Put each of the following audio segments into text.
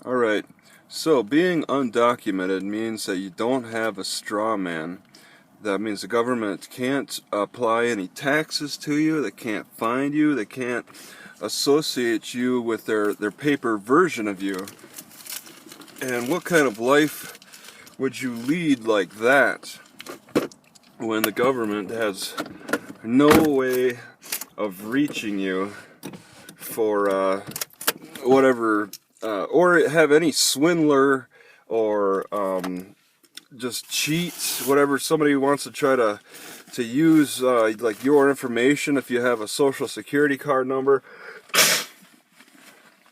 Alright, so being undocumented means that you don't have a straw man. That means the government can't apply any taxes to you, they can't find you, they can't associate you with their paper version of you. And what kind of life would you lead like that when the government has no way of reaching you for whatever, or have any swindler or just cheat, whatever somebody wants to try to use like your information. If you have a social security card number,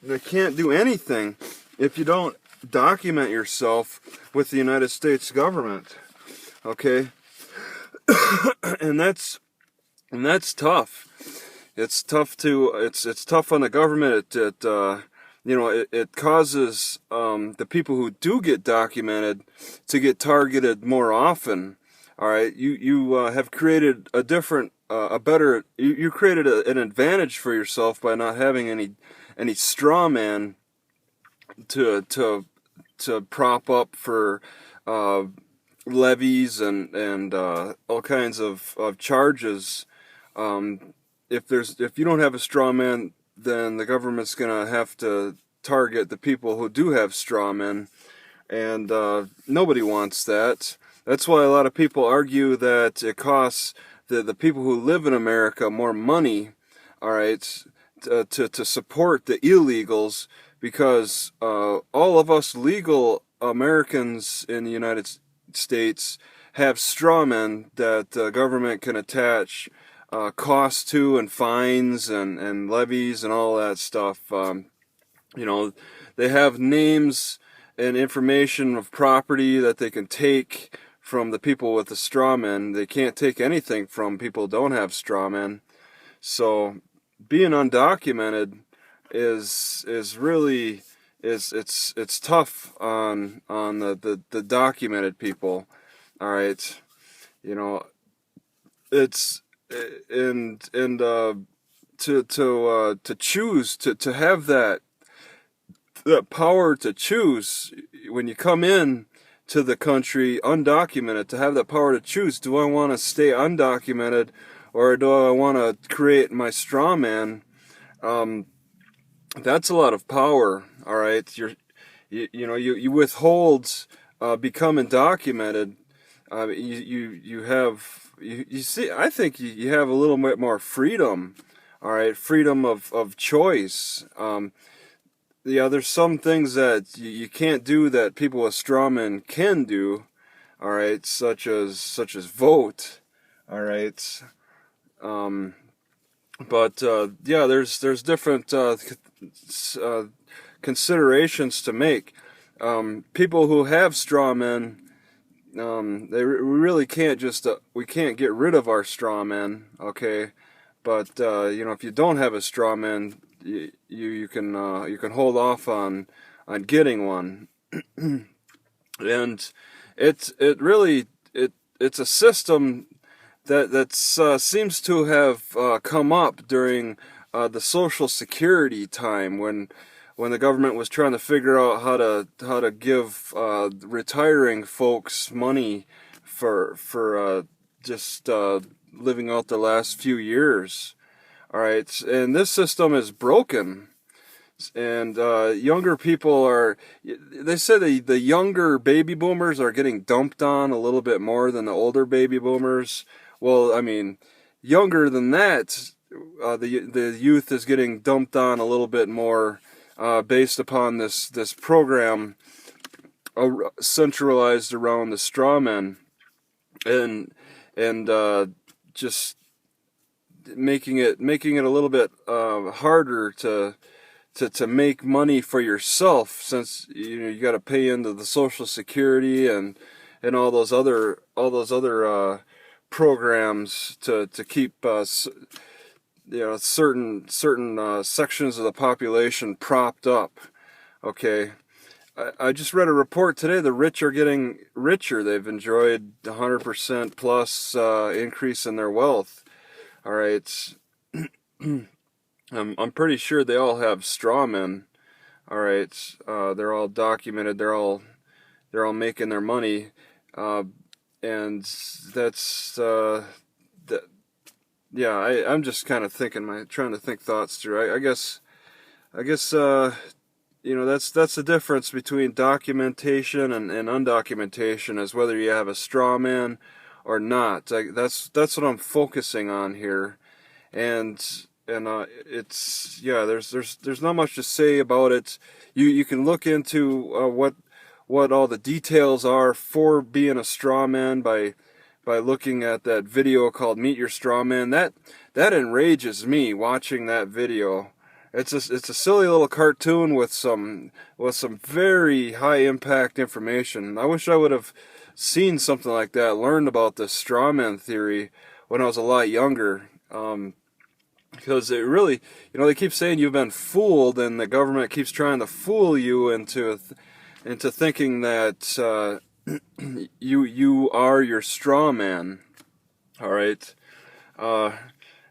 they can't do anything if you don't document yourself with the United States government. Okay, and that's tough. It's tough it's tough on the government. It causes the people who do get documented to get targeted more often. All right, you have created a different, a better. You created an advantage for yourself by not having any straw man to prop up for levies and all kinds of charges. If you don't have a straw man, then the government's gonna have to target the people who do have straw men, and nobody wants that. That's why a lot of people argue that it costs the people who live in America more money, all right, to support the illegals, because all of us legal Americans in the United States have straw men that the government can attach costs to, and fines and levies and all that stuff. They have names and information of property that they can take from the people with the straw men. They can't take anything from people who don't have straw men. So being undocumented is really it's tough on the documented people. All right, it's to choose to have that power to choose when you come in to the country undocumented, to have that power to choose, do I want to stay undocumented or do I want to create my straw man? That's a lot of power. All right, you withhold becoming documented. You see, I think you have a little bit more freedom. All right, freedom of choice. There's some things that you can't do that people with strawmen can do. All right, such as vote. All right, but yeah, there's different considerations to make. People who have strawmen, we really can't we can't get rid of our straw men, okay? But if you don't have a straw man, you can hold off on getting one, and it's a system that seems to have come up during the Social Security time, when the government was trying to figure out how to give retiring folks money for just living out the last few years. All right, and this system is broken, and younger people they say the younger baby boomers are getting dumped on a little bit more than the older baby boomers. Well, I mean, younger than that, the youth is getting dumped on a little bit more, based upon this program centralized around the straw men, and just making it a little bit harder to make money for yourself, since you got to pay into the Social Security and all those other programs to keep certain sections of the population propped up. Okay, I just read a report today. The rich are getting richer. They've enjoyed 100% plus increase in their wealth. All right, I'm pretty sure they all have straw men. All right, they're all documented. They're all making their money, and that's that. Yeah, I'm just kind of trying to think thoughts through. I guess that's the difference between documentation and undocumentation, is whether you have a straw man or not. That's what I'm focusing on here, and it's yeah. There's not much to say about it. You can look into what all the details are for being a straw man by looking at that video called "Meet Your Straw Man." That enrages me watching that video. It's a silly little cartoon with some very high impact information. I wish I would have seen something like that, learned about the strawman theory when I was a lot younger. Because it really, they keep saying you've been fooled, and the government keeps trying to fool you into thinking that you are your straw man. All right.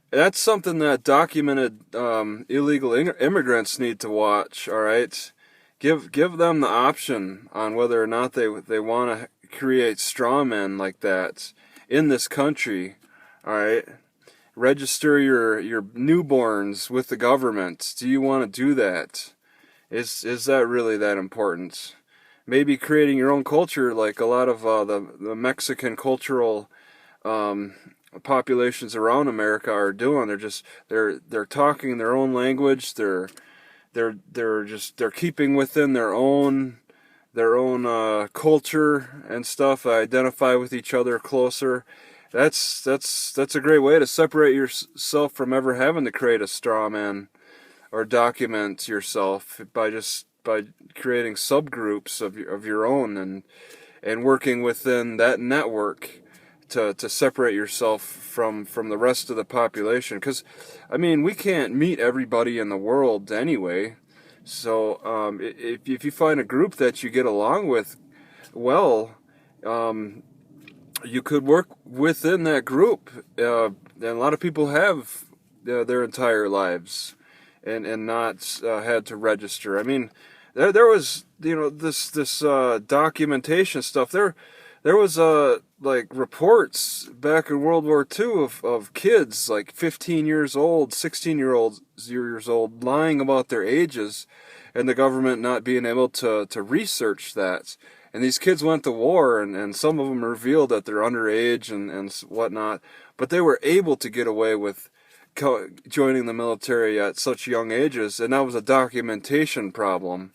That's something that documented illegal immigrants need to watch. All right, give them the option on whether or not they want to create straw men like that in this country. All right, register your newborns with the government. Do you want to do that? Is that really that important? Maybe creating your own culture, like a lot of the Mexican cultural populations around America are doing. They're talking their own language. They're keeping within their own culture and stuff. Identify with each other closer. That's a great way to separate yourself from ever having to create a straw man or document yourself by creating subgroups of your own and working within that network to separate yourself from the rest of the population. Because, we can't meet everybody in the world anyway. So if you find a group that you get along with well, you could work within that group. And a lot of people have their entire lives and not had to register. There was this documentation stuff. There was like reports back in World War II of kids like 15 years old, 16 years old lying about their ages, and the government not being able to research that. And these kids went to war, and some of them revealed that they're underage and whatnot, but they were able to get away with joining the military at such young ages, and that was a documentation problem.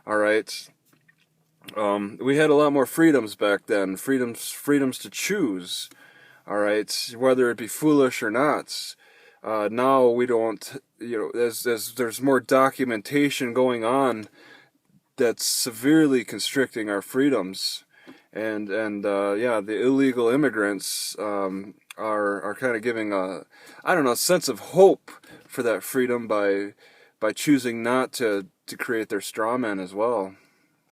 All right. We had a lot more freedoms back then. Freedoms to choose. All right, whether it be foolish or not. Now we don't. There's more documentation going on that's severely constricting our freedoms, and the illegal immigrants are kind of giving a sense of hope for that freedom by choosing not to create their straw men as well.